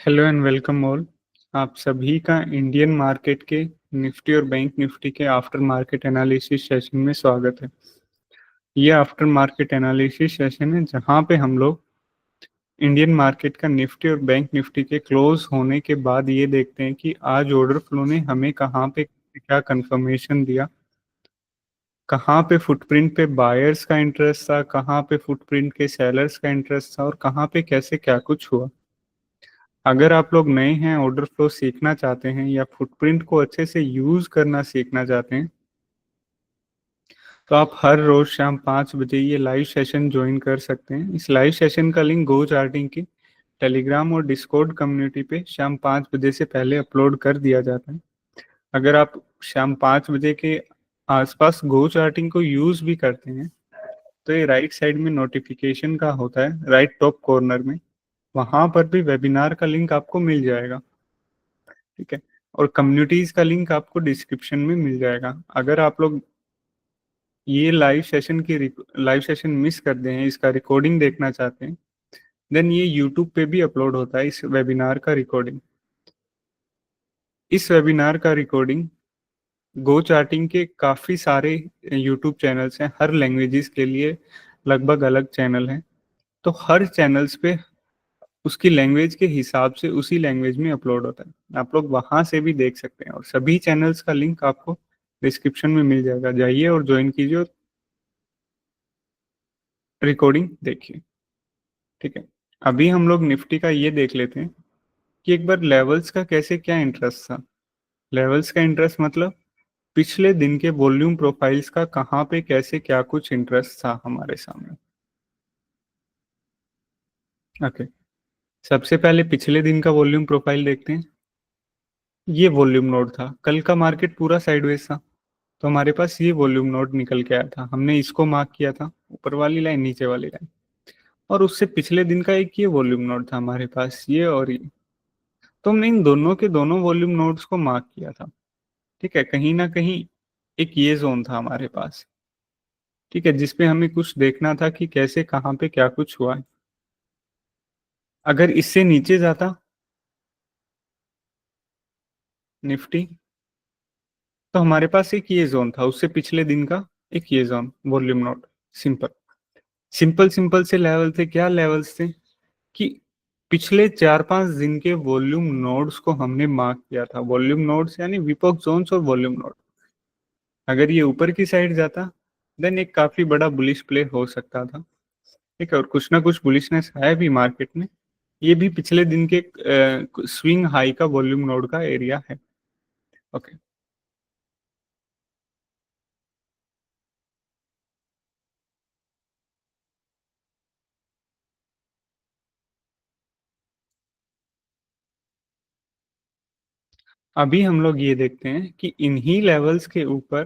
Hello and welcome all. आप सभी का इंडियन मार्केट के निफ्टी और बैंक निफ्टी के आफ्टर मार्केट एनालिसिस सेशन में स्वागत है। ये आफ्टर मार्केट एनालिसिस सेशन है जहां पे हम लोग इंडियन मार्केट का निफ्टी और बैंक निफ्टी के क्लोज होने के बाद ये देखते हैं कि आज ऑर्डर फ्लो ने हमें कहाँ पे क्या कंफर्मेशन दिया, कहाँ पे फुटप्रिंट पे बायर्स का इंटरेस्ट था, कहाँ पे फुटप्रिंट के सेलर्स का इंटरेस्ट था और कहाँ पे कैसे क्या कुछ हुआ। अगर आप लोग नए हैं, ऑर्डर फ्लो सीखना चाहते हैं या फुटप्रिंट को अच्छे से यूज करना सीखना चाहते हैं, तो आप हर रोज शाम 5 बजे ये लाइव सेशन ज्वाइन कर सकते हैं। इस लाइव सेशन का लिंक गो चार्टिंग की टेलीग्राम और डिस्कॉर्ड कम्युनिटी पे शाम 5 बजे से पहले अपलोड कर दिया जाता है। अगर आप शाम 5 बजे के आसपास गो चार्टिंग को यूज भी करते हैं तो ये राइट साइड में नोटिफिकेशन का होता है, राइट टॉप कॉर्नर में, वहां पर भी वेबिनार का लिंक आपको मिल जाएगा। ठीक है। और कम्युनिटीज का लिंक आपको डिस्क्रिप्शन में मिल जाएगा। अगर आप लोग ये लाइव सेशन मिस कर दे हैं, इसका रिकॉर्डिंग देखना चाहते हैं, देन ये यूट्यूब पे भी अपलोड होता है इस वेबिनार का रिकॉर्डिंग। इस वेबिनार का रिकॉर्डिंग गो चार्टिंग के काफ़ी सारे यूट्यूब चैनल्स हैं, हर लैंग्वेजेस के लिए लगभग अलग चैनल हैं। तो हर चैनल्स पे उसकी लैंग्वेज के हिसाब से उसी लैंग्वेज में अपलोड होता है। आप लोग वहां से भी देख सकते हैं और सभी चैनल्स का लिंक आपको डिस्क्रिप्शन में मिल जाएगा। जाइए और ज्वाइन कीजिए और रिकॉर्डिंग देखिए। ठीक है। अभी हम लोग निफ्टी का ये देख लेते हैं कि एक बार लेवल्स का कैसे क्या इंटरेस्ट था। लेवल्स का इंटरेस्ट मतलब पिछले दिन के वॉल्यूम प्रोफाइल्स का कहाँ पे कैसे क्या कुछ इंटरेस्ट था हमारे सामने। ओके। सबसे पहले पिछले दिन का वॉल्यूम प्रोफाइल देखते हैं। ये वॉल्यूम नोड था, कल का मार्केट पूरा साइडवेज था, तो हमारे पास ये वॉल्यूम नोड निकल के आया था। हमने इसको मार्क किया था, ऊपर वाली लाइन नीचे वाली लाइन। और उससे पिछले दिन का एक ये वॉल्यूम नोड था हमारे पास, ये और ये। तो हमने इन दोनों के दोनों वॉल्यूम नोड्स को मार्क किया था। ठीक है। कहीं ना कहीं एक ये जोन था हमारे पास, ठीक है, जिसपे हमें कुछ देखना था कि कैसे कहाँ पे क्या कुछ हुआ है। अगर इससे नीचे जाता निफ्टी तो हमारे पास एक ये जोन था, उससे पिछले दिन का एक ये zone volume node. Simple simple simple से लेवल थे। क्या लेवल्स थे कि पिछले 4-5 दिन के वॉल्यूम नोड्स को हमने मार्क किया था। वॉल्यूम नोड्स यानी विपोक जोन्स और वॉल्यूम नोड। अगर ये ऊपर की साइड जाता देन एक काफी बड़ा बुलिश प्ले हो सकता था। ठीक है। और कुछ ना कुछ बुलिशनेस है भी मार्केट में। ये भी पिछले दिन के स्विंग हाई का वॉल्यूम नोड का एरिया है। ओके। अभी हम लोग ये देखते हैं कि इन्हीं लेवल्स के ऊपर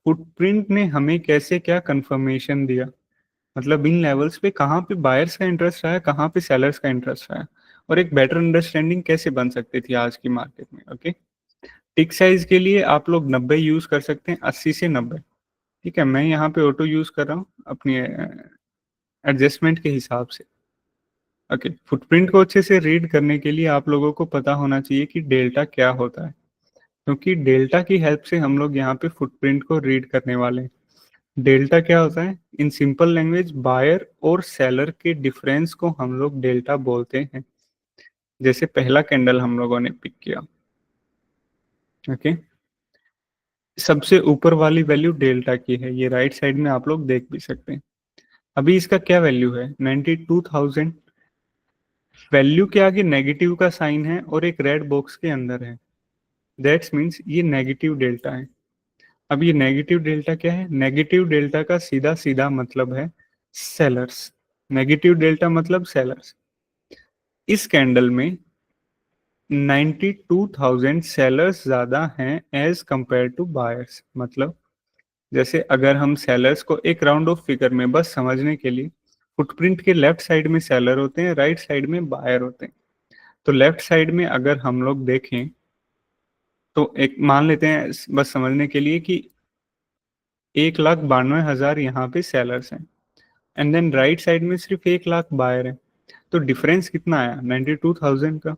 फुटप्रिंट ने हमें कैसे क्या कंफर्मेशन दिया। मतलब इन लेवल्स पे कहाँ पे बायर्स का इंटरेस्ट रहा है, कहाँ पे सेलर्स का इंटरेस्ट रहा है, और एक बेटर अंडरस्टैंडिंग कैसे बन सकती थी आज की मार्केट में। ओके। टिक साइज के लिए आप लोग 90 यूज कर सकते हैं, 80 से 90। ठीक है। मैं यहाँ पे ऑटो यूज कर रहा हूँ अपनी एडजस्टमेंट के हिसाब से। ओके। फुटप्रिंट को अच्छे से रीड करने के लिए आप लोगों को पता होना चाहिए कि डेल्टा क्या होता है, क्योंकि डेल्टा की हेल्प से हम लोग यहाँ पे फुटप्रिंट को रीड करने वाले हैं। डेल्टा क्या होता है? इन सिंपल लैंग्वेज बायर और सेलर के डिफरेंस को हम लोग डेल्टा बोलते हैं। जैसे पहला कैंडल हम लोगों ने पिक किया। ओके। सबसे ऊपर वाली वैल्यू डेल्टा की है, ये राइट साइड में आप लोग देख भी सकते हैं। अभी इसका क्या वैल्यू है? 92,000। वैल्यू के आगे नेगेटिव का साइन है और एक रेड बॉक्स के अंदर है। दैट्स मीन्स ये नेगेटिव डेल्टा है। अब ये नेगेटिव डेल्टा क्या है? नेगेटिव डेल्टा का सीधा सीधा मतलब है सेलर्स। नेगेटिव डेल्टा मतलब सेलर्स। इस कैंडल में 92,000 सेलर्स ज्यादा हैं एज कंपेयर टू बायर्स। मतलब जैसे अगर हम सेलर्स को एक राउंड ऑफ फिगर में बस समझने के लिए, फुटप्रिंट के लेफ्ट साइड में सेलर होते हैं, राइट साइड में बायर होते हैं। तो लेफ्ट साइड में अगर हम लोग देखें तो एक मान लेते हैं बस समझने के लिए कि 1,92,000 यहाँ पे सेलर्स हैं, एंड देन राइट साइड में सिर्फ 1 लाख बायर है। तो डिफरेंस कितना आया? 92,000 का।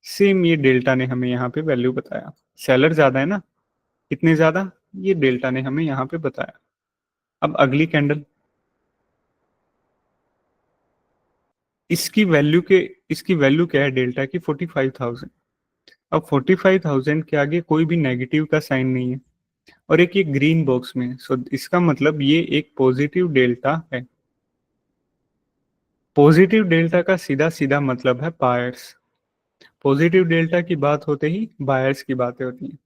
सेम ये डेल्टा ने हमें यहाँ पे वैल्यू बताया, सेलर ज्यादा है ना, कितने ज्यादा, ये डेल्टा ने हमें यहाँ पे बताया। अब अगली कैंडल, इसकी वैल्यू के इसकी वैल्यू क्या है डेल्टा की, 45,000। अब 45,000 के आगे कोई भी नेगेटिव का साइन नहीं है और एक ये ग्रीन बॉक्स में, सो इसका मतलब ये एक पॉजिटिव डेल्टा है। पॉजिटिव डेल्टा का सीधा सीधा मतलब है बायर्स। पॉजिटिव डेल्टा की बात होते ही बायर्स की बातें होती हैं।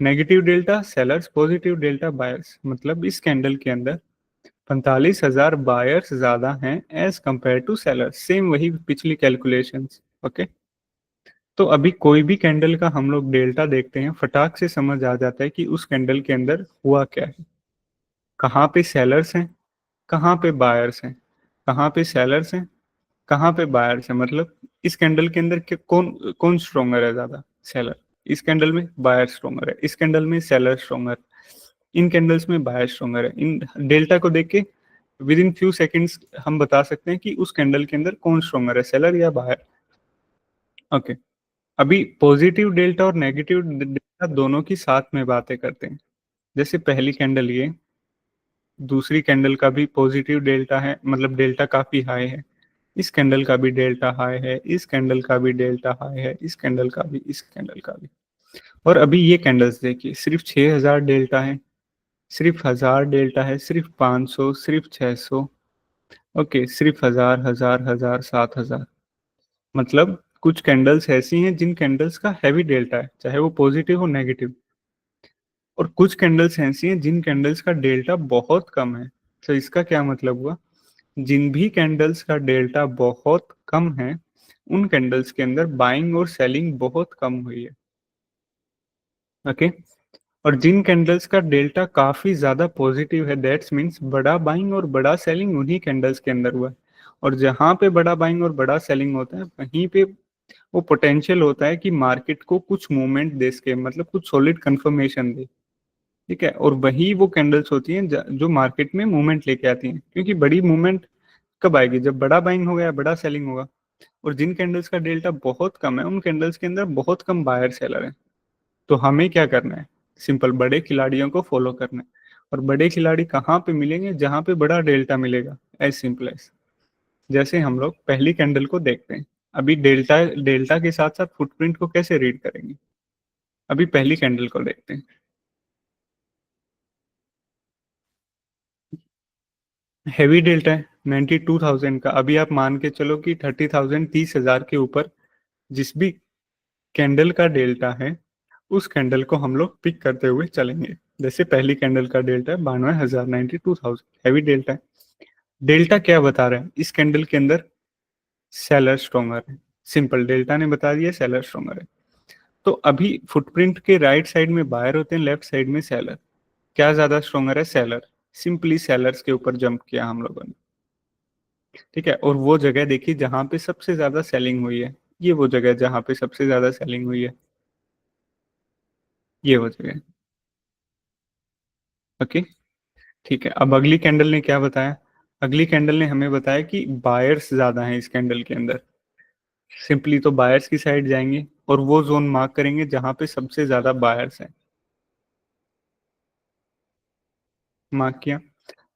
Negative delta sellers, positive delta buyers, मतलब इस कैंडल के अंदर 45,000 बायर्स ज्यादा हैं as compare to sellers. Same वही पिछली कैलकुलेशंस। ओके, तो अभी कोई भी कैंडल का हम लोग डेल्टा देखते हैं, फटाक से समझ आ जाता है कि उस कैंडल के अंदर हुआ क्या है, कहाँ पे सेलर्स हैं, कहाँ पे बायर्स हैं, कहाँ पे सेलर्स हैं, कहाँ पे बायर्स हैं। मतलब इस कैंडल के अंदर कौन कौन स्ट्रोंगर है ज्यादा, सेलर। इस कैंडल में बायर स्ट्रोंगर है, इस कैंडल में सेलर स्ट्रोंगर, इन कैंडल्स में बायर स्ट्रोंगर है। इन डेल्टा को देख के विद इन फ्यू सेकेंड्स हम बता सकते हैं कि उस कैंडल के अंदर कौन स्ट्रोंगर है, सेलर या बायर। ओके, अभी पॉजिटिव डेल्टा और नेगेटिव डेल्टा दोनों की साथ में बातें करते हैं। जैसे पहली कैंडल ये, दूसरी कैंडल का भी पॉजिटिव डेल्टा है, मतलब डेल्टा काफी हाई है, इस कैंडल का भी डेल्टा हाई है, इस कैंडल का भी डेल्टा हाई है, इस कैंडल का भी, इस कैंडल का भी। और अभी ये कैंडल्स देखिए, सिर्फ 6,000 डेल्टा है, सिर्फ 1,000 डेल्टा है, सिर्फ 500, सिर्फ 600। ओके, सिर्फ 1,000 1,000 1,000 7,000। मतलब कुछ कैंडल्स ऐसी हैं जिन कैंडल्स का हैवी डेल्टा है, चाहे वो पॉजिटिव हो नेगेटिव। और कुछ कैंडल्स ऐसी हैं जिन कैंडल्स का डेल्टा बहुत कम है। तो इसका क्या मतलब हुआ, जिन भी कैंडल्स का डेल्टा बहुत कम है उन कैंडल्स के अंदर बाइंग और सेलिंग बहुत कम हुई है। ओके, और जिन कैंडल्स का डेल्टा काफी ज्यादा पॉजिटिव है, दैट्स मीन्स बड़ा बाइंग और बड़ा सेलिंग उन्हीं कैंडल्स के अंदर हुआ है। और जहां पे बड़ा बाइंग और बड़ा सेलिंग होता है वहीं पे वो पोटेंशियल होता है कि मार्केट को कुछ मूवमेंट दे सके, मतलब कुछ सॉलिड कंफर्मेशन दे। ठीक है, और वही वो कैंडल्स होती हैं जो मार्केट में मूवमेंट लेके आती हैं, क्योंकि बड़ी मूवमेंट कब आएगी, जब बड़ा बाइंग हो गया, बड़ा सेलिंग होगा। और जिन कैंडल्स का डेल्टा बहुत कम है उन कैंडल्स के अंदर बहुत कम बायर सेलर है। तो हमें क्या करना है, सिंपल बड़े खिलाड़ियों को फॉलो करना है। और बड़े खिलाड़ी कहाँ पे मिलेंगे, जहाँ पे बड़ा डेल्टा मिलेगा, एज सिंपल एज। जैसे हम लोग पहली कैंडल को देखते हैं, अभी डेल्टा डेल्टा के साथ साथ फुटप्रिंट को कैसे रीड करेंगे। अभी पहली कैंडल को देखते हैं, हैवी डेल्टा है 92,000 का। अभी आप मान के चलो कि 30,000, 30,000 के ऊपर जिस भी कैंडल का डेल्टा है उस कैंडल को हम लोग पिक करते हुए चलेंगे। जैसे पहली कैंडल का डेल्टा है 92,000, 92,000, हैवी डेल्टा है। डेल्टा क्या बता रहा है, इस कैंडल के अंदर सेलर स्ट्रोंगर है। सिंपल, डेल्टा ने बता दिया सेलर स्ट्रोंगर है। तो अभी फुटप्रिंट के राइट साइड में बायर होते हैं, लेफ्ट साइड में सेलर। क्या ज्यादा स्ट्रोंगर है, सेलर। सिंपली सेलर्स के ऊपर जंप किया हम लोगों ने। ठीक है, और वो जगह देखी जहां पे सबसे ज्यादा सेलिंग हुई है, ये वो जगह जहां पे सबसे ज्यादा सेलिंग हुई है, ये वो जगह। ओके, ठीक है। अब अगली कैंडल ने क्या बताया, अगली कैंडल ने हमें बताया कि बायर्स ज्यादा हैं इस कैंडल के अंदर। सिंपली तो बायर्स की साइड जाएंगे और वो जोन मार्क करेंगे जहां पे सबसे ज्यादा बायर्स हैं। मार्क किया।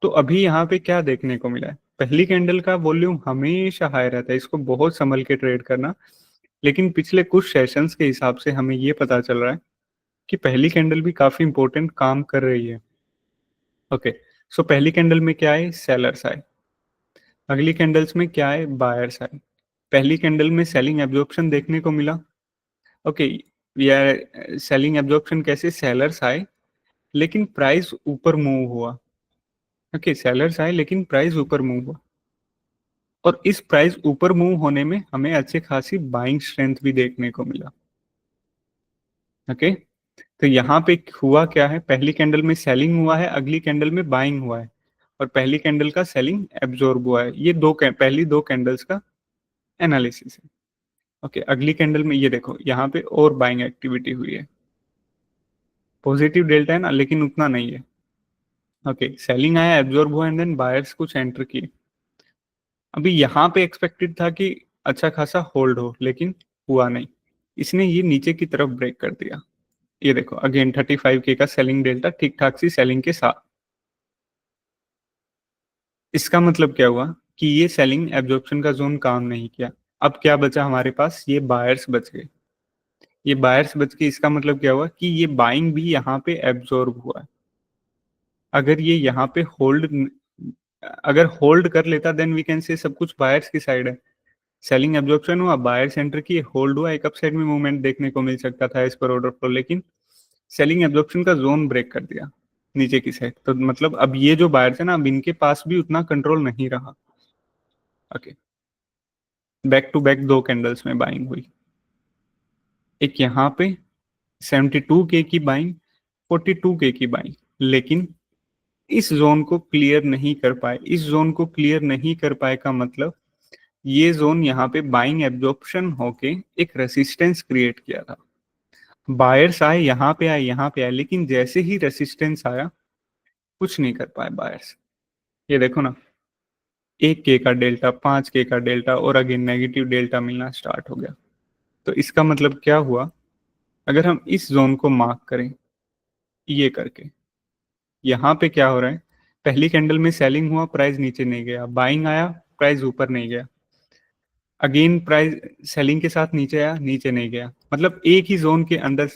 तो अभी यहाँ पे क्या देखने को मिला है, पहली कैंडल का वॉल्यूम हमेशा हाई रहता है, इसको बहुत संभल के ट्रेड करना। लेकिन पिछले कुछ सेशंस के हिसाब से हमें ये पता चल रहा है कि पहली कैंडल भी काफी इंपॉर्टेंट काम कर रही है। ओके, सो पहली कैंडल में क्या है, सेलर्स आए। अगली कैंडल्स में क्या है, बायर्स आए। पहली कैंडल में सेलिंग एब्जॉर्प्शन देखने को मिला। ओके, यार सेलिंग एब्जॉर्प्शन कैसे, सेलर्स आए लेकिन प्राइस ऊपर मूव हुआ। ओके, सेलर्स आए लेकिन प्राइस ऊपर मूव हुआ। और इस प्राइस ऊपर मूव होने में हमें अच्छी खासी बाइंग स्ट्रेंथ भी देखने को मिला। ओके, तो यहाँ पे हुआ क्या है, पहली कैंडल में सेलिंग हुआ है, अगली कैंडल में बाइंग हुआ है। और पहली कैंडल का सेलिंग एब्जॉर्ब हुआ है। ये पहली दो कैंडल्स का एनालिसिस है। ओके, अगली कैंडल में ये देखो, यहाँ पे और बाइंग एक्टिविटी हुई है। पॉजिटिव डेल्टा है ना, लेकिन उतना नहीं है। ओके, सेलिंग आया, एब्जॉर्ब हुआ, एंड देन बायर्स कुछ एंटर किए। अभी यहाँ पे एक्सपेक्टेड था कि अच्छा खासा होल्ड हो, लेकिन हुआ नहीं। इसने ये नीचे की तरफ ब्रेक कर दिया। ये देखो अगेन 35K का सेलिंग डेल्टा ठीक ठाक सी सेलिंग के साथ। इसका मतलब क्या हुआ कि ये सेलिंग एब्जॉर्प्शन का जोन काम नहीं किया। अब क्या बचा हमारे पास, ये बायर्स बच गए। ये बायर्स बच के इसका मतलब क्या हुआ कि ये बाइंग भी यहाँ पे एब्जॉर्ब हुआ है। अगर ये यहाँ पे अगर होल्ड कर लेता देन वी कैन से सब कुछ बायर्स की साइड है। सेलिंग एब्जॉर्प्शन हुआ, बायर सेंटर की होल्ड हुआ, एक अपसाइड में मूवमेंट देखने को मिल सकता था एज पर ऑर्डर फ्लो, लेकिन सेलिंग एब्जॉर्प्शन का जोन ब्रेक कर दिया नीचे की साइड। तो मतलब अब ये जो बायर्स है ना, अब इनके पास भी उतना कंट्रोल नहीं रहा। ओके, बैक टू बैक दो कैंडल्स में बाइंग हुई, एक यहाँ पे 72K की बाइंग, 42K की बाइंग, लेकिन इस जोन को क्लियर नहीं कर पाए। इस जोन को क्लियर नहीं कर पाए का मतलब ये जोन यहाँ पे बाइंग एब्जॉर्प्शन होके एक रेसिस्टेंस क्रिएट किया था। बायर्स आए, यहाँ पे आए, यहाँ पे आए, लेकिन जैसे ही रेसिस्टेंस आया कुछ नहीं कर पाए बायर्स। ये देखो ना, 1K का डेल्टा, 5K का डेल्टा और अगेन नेगेटिव डेल्टा मिलना स्टार्ट हो गया। तो इसका मतलब क्या हुआ, अगर हम इस जोन को मार्क करें ये करके, यहाँ पे क्या हो रहा है, पहली कैंडल में सेलिंग हुआ, प्राइस नीचे नहीं गया, बाइंग आया, प्राइस ऊपर नहीं गया, अगेन प्राइस सेलिंग के साथ नीचे आया, नीचे नहीं गया, मतलब एक ही जोन के अंदर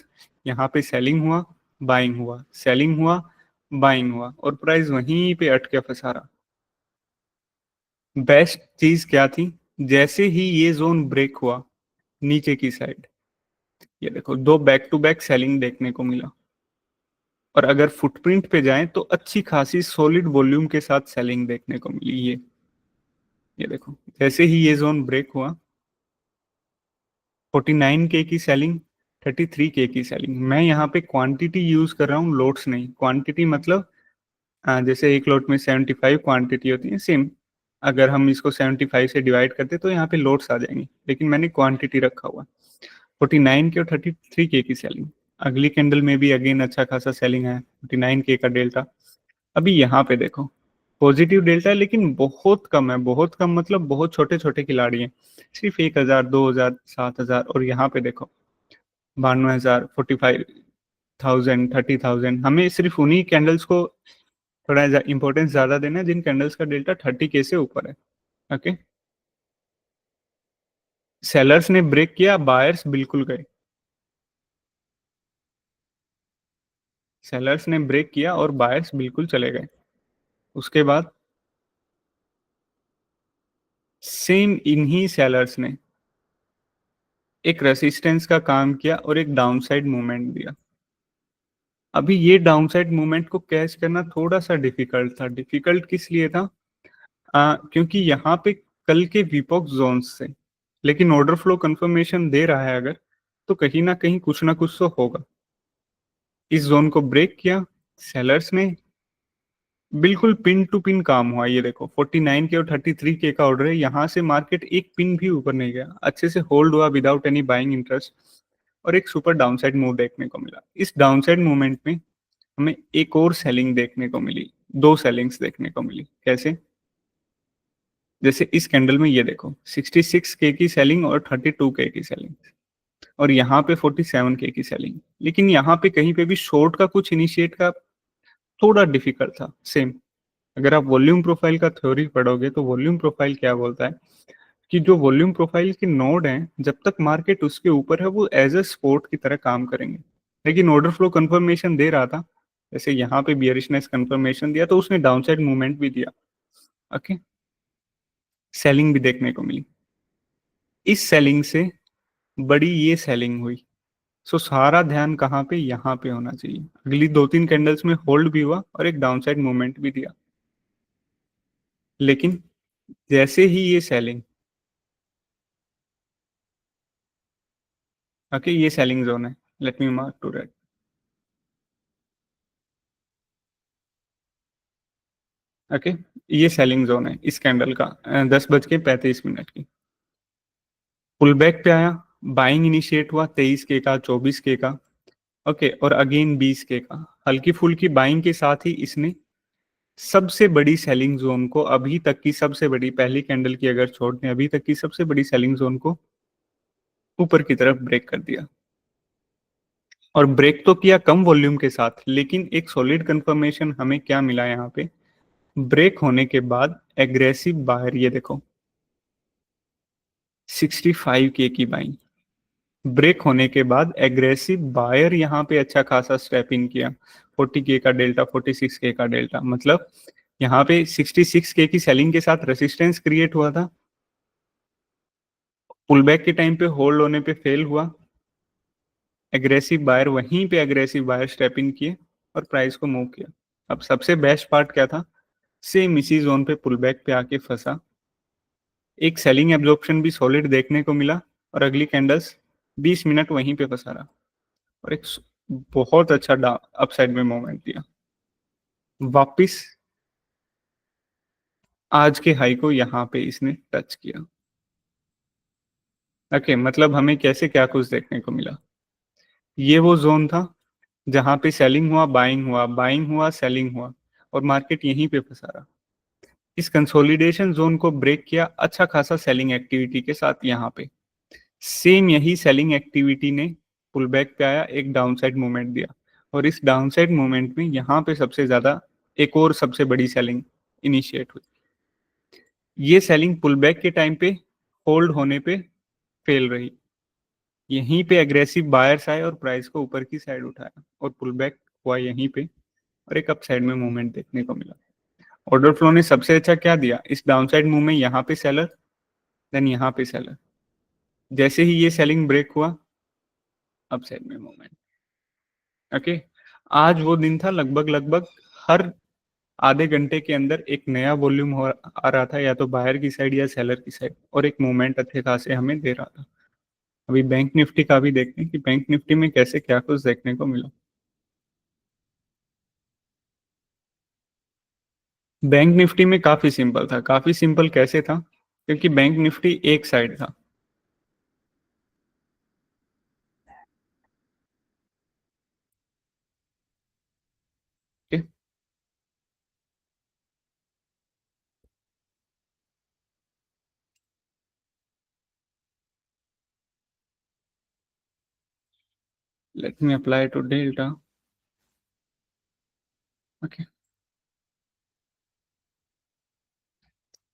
यहाँ पे सेलिंग हुआ, बाइंग हुआ, सेलिंग हुआ, बाइंग हुआ, और प्राइस वहीं पे अटके फंसा रहा। बेस्ट चीज क्या थी, जैसे ही ये जोन ब्रेक हुआ नीचे की साइड, ये देखो दो बैक टू बैक सेलिंग देखने को मिला। और अगर फुटप्रिंट पे जाएं तो अच्छी खासी सॉलिड वॉल्यूम के साथ सेलिंग देखने को मिली। ये देखो जैसे ही ये जोन ब्रेक हुआ, 49K की सेलिंग, 33K की सेलिंग। मैं यहाँ पे क्वांटिटी यूज कर रहा हूँ, लोट्स नहीं। क्वांटिटी मतलब जैसे एक लोट में 75 क्वांटिटी होती है, सेम अगर हम इसको 75 से डिवाइड करते तो यहाँ पे लोट्स आ जाएंगे, लेकिन मैंने क्वांटिटी रखा हुआ। 49K और 33K की सेलिंग। अगली कैंडल में भी अगेन अच्छा खासा सेलिंग है, 49K का डेल्टा। अभी यहाँ पे देखो पॉजिटिव डेल्टा है, लेकिन बहुत कम है, बहुत कम मतलब बहुत छोटे छोटे खिलाड़ी हैं, सिर्फ 1,000, 2,000, 7,000। और यहाँ पे देखो 92,000, 45,000, 30,000। हमें सिर्फ उन्हीं कैंडल्स को थोड़ा इंपॉर्टेंस ज्यादा देना है जिन कैंडल्स का डेल्टा 30K से ऊपर है। ओके, सेलर्स ने ब्रेक किया, बायर्स बिल्कुल गए। सेलर्स ने ब्रेक किया और बायर्स बिल्कुल चले गए। उसके बाद सेम इन्हीं सेलर्स ने एक रेसिस्टेंस का काम किया और एक डाउनसाइड मूवमेंट दिया। अभी ये डाउनसाइड मूवमेंट को कैच करना थोड़ा सा डिफिकल्ट था। डिफिकल्ट किस लिए था, क्योंकि यहाँ पे कल के विपॉक जोन्स से, लेकिन ऑर्डर फ्लो कंफर्मेशन दे रहा है अगर, तो कहीं ना कहीं कुछ ना कुछ तो होगा। इस जोन को ब्रेक किया सेलर्स ने, बिल्कुल पिन टू पिन काम हुआ। ये देखो 49K और 33K का ऑर्डर है, यहाँ से मार्केट एक पिन भी ऊपर नहीं गया, अच्छे से होल्ड हुआ विदाउट एनी बाइंग इंटरेस्ट, और एक सुपर डाउनसाइड मूव देखने को मिला। इस डाउनसाइड मूवमेंट में हमें एक और सेलिंग देखने को मिली, दो सेलिंग्स देखने को मिली। कैसे, जैसे इस कैंडल में ये देखो 66K की सेलिंग और 32K की सेलिंग, और यहाँ पे 47K की सेलिंग। लेकिन यहाँ पे कहीं पे भी शॉर्ट का कुछ इनिशिएट का थोड़ा डिफिकल्ट था। सेम अगर आप वॉल्यूम प्रोफाइल का थ्योरी पढ़ोगे तो वॉल्यूम प्रोफाइल क्या बोलता है कि जो वॉल्यूम प्रोफाइल के नोड हैं, जब तक मार्केट उसके ऊपर है वो एज अ सपोर्ट की तरह काम करेंगे। लेकिन ऑर्डर फ्लो कंफर्मेशन दे रहा था, जैसे यहाँ पे बियरिशनेस कंफर्मेशन दिया तो उसने डाउनसाइड मूवमेंट भी दिया। ओके, सेलिंग भी देखने को मिली। इस सेलिंग से बड़ी ये सेलिंग हुई। सो सारा ध्यान कहाँ पे, यहाँ पे होना चाहिए। अगली दो तीन कैंडल्स में होल्ड भी हुआ और एक डाउनसाइड मूवमेंट भी दिया, लेकिन जैसे ही ये सेलिंग, ओके ये सेलिंग जोन है, let me mark to red. Okay, ये सेलिंग जोन है इस कैंडल का, 10:35 की। पुल बैक पे आया, बाइंग इनिशिएट हुआ 23K का, 24K का। ओके, और अगेन 20K का। हल्की फुल्की बाइंग के साथ ही इसने सबसे बड़ी सेलिंग जोन को, अभी तक की सबसे बड़ी, पहली कैंडल की अगर छोड़ दें, अभी तक की सबसे बड़ी सेलिंग जोन को ऊपर की तरफ ब्रेक कर दिया, और ब्रेक तो किया कम वॉल्यूम के साथ, लेकिन एक सॉलिड कंफर्मेशन हमें क्या मिला यहाँ पे, ब्रेक होने के बाद एग्रेसिव बायर, ये देखो 65K की बाइंग, ब्रेक होने के बाद एग्रेसिव बायर यहाँ पे अच्छा खासा स्टेप इन किया, 40K का डेल्टा, 46K का डेल्टा, मतलब यहाँ पे 66K की सेलिंग के साथ रेसिस्टेंस क्रिएट हुआ था, पुल बैक के टाइम पे होल्ड होने पे फेल हुआ, एग्रेसिव बायर वहीं पे एग्रेसिव बायर स्टेप इन किए और प्राइस को मूव किया। अब सबसे बेस्ट पार्ट क्या था, सेम इसी जोन पे पुल बैक पे आके फंसा, एक सेलिंग एब्जॉर्प्शन भी सॉलिड देखने को मिला, और अगली कैंडल्स 20 मिनट वहीं पे फंसा रहा, और एक बहुत अच्छा अपसाइड में मोमेंट दिया, वापिस आज के हाई को यहाँ पे इसने टच किया। ओके, मतलब हमें कैसे क्या कुछ देखने को मिला, ये वो जोन था जहां पे सेलिंग हुआ, बाइंग हुआ, बाइंग हुआ, सेलिंग हुआ, और मार्केट यहीं पे फंसा रहा। इस कंसोलिडेशन जोन को ब्रेक किया अच्छा खासा सेलिंग एक्टिविटी के साथ, यहाँ पे सेम यही सेलिंग एक्टिविटी ने पुल बैक पे आया, एक डाउनसाइड मूवमेंट दिया, और इस डाउनसाइड मूवमेंट में यहाँ पे सबसे ज्यादा एक और सबसे बड़ी सेलिंग इनिशिएट हुई। ये सेलिंग पुल बैक के टाइम पे होल्ड होने पे फेल रही, यहीं पे एग्रेसिव बायर्स आए और प्राइस को ऊपर की साइड उठाया, और पुल बैक हुआ यहीं पे, और एक अप साइड में मूवमेंट देखने को मिला। ऑर्डर फ्लो ने सबसे अच्छा क्या दिया, इस डाउनसाइड मूव में यहाँ पे सेलर, देन यहाँ पे सेलर, जैसे ही ये सेलिंग ब्रेक हुआ अप साइड में मूवमेंट। ओके, आज वो दिन था, लगभग लगभग हर आधे घंटे के अंदर एक नया वॉल्यूम हो आ रहा था, या तो बायर की साइड या सेलर की साइड, और एक मूवमेंट अच्छे खासे हमें दे रहा था। अभी बैंक निफ्टी का भी देखते हैं कि बैंक निफ्टी में कैसे क्या कुछ देखने को मिला। बैंक निफ्टी में काफी सिंपल था, काफी सिंपल कैसे था, क्योंकि बैंक निफ्टी एक साइड था। Let me apply to delta. Okay,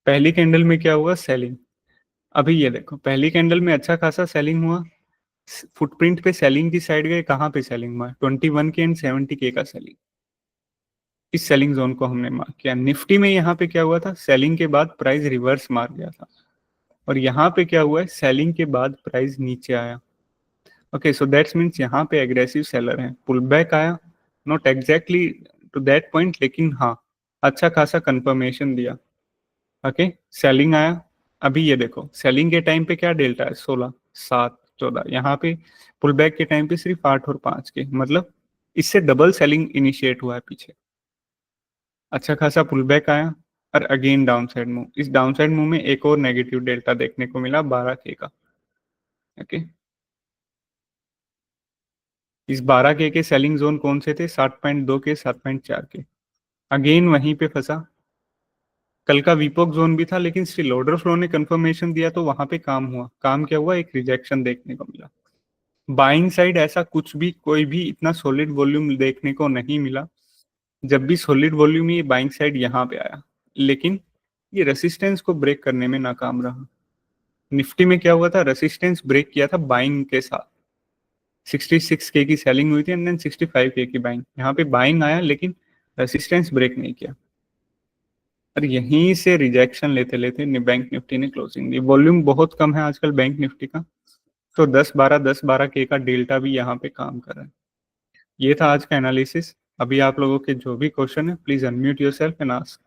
पहली कैंडल में क्या हुआ, सेलिंग। अभी ये देखो, पहली कैंडल में अच्छा खासा सेलिंग हुआ, फुटप्रिंट पे सेलिंग की साइड गए, कहाँ पे सेलिंग हुआ, 21K एंड 70K का सेलिंग, इस सेलिंग जोन को हमने मार्क किया। निफ्टी में यहाँ पे क्या हुआ था, सेलिंग के बाद प्राइस रिवर्स मार गया था, और यहाँ पे क्या हुआ है, सेलिंग के बाद प्राइस नीचे आया। ओके, सो दैट्स मीन्स यहाँ पे एग्रेसिव सेलर है, पुल बैक आया, not exactly to that point, लेकिन हाँ अच्छा खासा कंफर्मेशन दिया। ओके, सेलिंग आया, अभी ये देखो सेलिंग के टाइम पे क्या डेल्टा है, 16, 7, 14, यहाँ पे पुल बैक के टाइम पे सिर्फ 8 और 5 के, मतलब इससे डबल सेलिंग इनिशिएट हुआ है पीछे। अच्छा खासा पुल बैक आया, और अगेन डाउन साइड मूव, इस डाउन साइड मूव में एक और नेगेटिव डेल्टा देखने को मिला 12K का। ओके, इस 12K के सेलिंग जोन कौन से थे, 7.2 के, 7.4 के, अगेन वहीं पे फंसा। कल का वीपॉक जोन भी था, लेकिन स्टिल ऑर्डर फ्लो ने कंफर्मेशन दिया तो वहां पे काम हुआ, काम क्या हुआ, एक रिजेक्शन देखने को मिला। बाइंग साइड ऐसा कुछ भी, कोई भी इतना सॉलिड वॉल्यूम देखने को नहीं मिला। जब भी सॉलिड वॉल्यूम ये बाइंग साइड यहाँ पे आया, लेकिन ये रेसिस्टेंस को ब्रेक करने में नाकाम रहा। निफ्टी में क्या हुआ था, रेसिस्टेंस ब्रेक किया था बाइंग के साथ, 66K की सेलिंग हुई थी एंड देन 65K की बाइंग, यहाँ पे बाइंग आया लेकिन रेसिस्टेंस ब्रेक नहीं किया, और यहीं से रिजेक्शन लेते लेते बैंक निफ्टी ने क्लोजिंग दी। वॉल्यूम बहुत कम है आजकल बैंक निफ्टी का, तो 10-12 का डेल्टा भी यहाँ पे काम कर रहा है। ये था आज का एनालिसिस। अभी आप लोगों के जो भी क्वेश्चन है, please unmute yourself and ask.